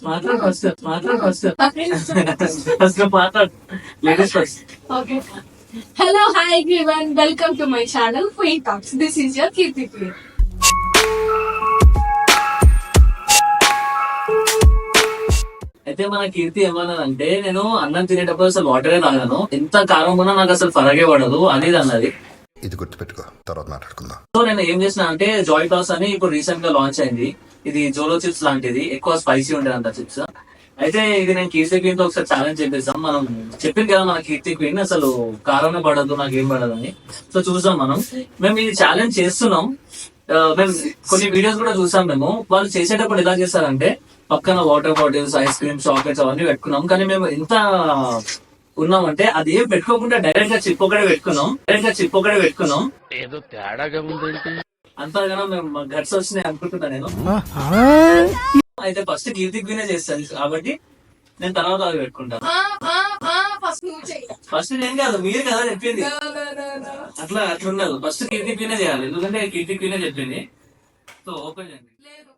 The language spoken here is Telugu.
మాట్లాడు ఫస్ట్ ఫస్ట్ మాట్లాడు ladies first. Okay. Hello, hi everyone. Welcome to my channel, Queen Talks. This is your Kirti Priya. అయితే మన కీర్తి ఏమన్నదంటే, నేను అన్నం తినేటప్పుడు అసలు వాటరే తాగాను, ఎంత కారం ఉన్నా నాకు అసలు ఫరగే పడదు అనేది అన్నది. ఇది గుర్తుపెట్టుకో, తర్వాత మాట్లాడుకుందాం. సో నేను ఏం చేసిన అంటే, జాయ్ టాస్ అని ఇప్పుడు రీసెంట్ గా లాంచ్ అయింది. ఇది జోలో చిప్స్ లాంటిది, ఎక్కువ స్పైసీ ఉంటుంది అంత చిప్స్. అయితే ఇది నేను కీర్తి క్వీన్ తో ఒకసారి ఛాలెంజ్ చేపిస్తాం. మనం చెప్పింది కదా మన కీర్తి క్వీన్ అసలు కారమే పడదు, నాకు ఏం పడదు అని. సో చూసాం మనం, మేము ఇది ఛాలెంజ్ చేస్తున్నాం. మేము కొన్ని వీడియోస్ కూడా చూసాం. మేము వాళ్ళు చేసేటప్పుడు ఎలా చేస్తారంటే, పక్కన water bottles, ice cream, chocolates అవన్నీ పెట్టుకున్నాం. కానీ మేము ఎంత ఉన్నామంటే అది ఏం పెట్టుకోకుండా డైరెక్ట్ గా చిప్ ఒకటే పెట్టుకున్నాం. ఏదో తేడాగా ఉందేంటి? అంతగానో మేము గట్స్ వచ్చినాయి అనుకుంటున్నా నేను. అయితే ఫస్ట్ కీర్తి క్వీనే చేస్తాను కాబట్టి నేను తర్వాత అవి పెట్టుకుంటాను. First నువ్వు చెయ్యి. ఫస్ట్ నేను కాదు, మీరు కదా చెప్పింది. No. అట్లా ఉండదు. ఫస్ట్ కీర్తి క్వీనే చేయాలి, ఎందుకంటే కీర్తి క్వీనే చెప్పింది. సో ఓపెన్ చేయండి. లేదు.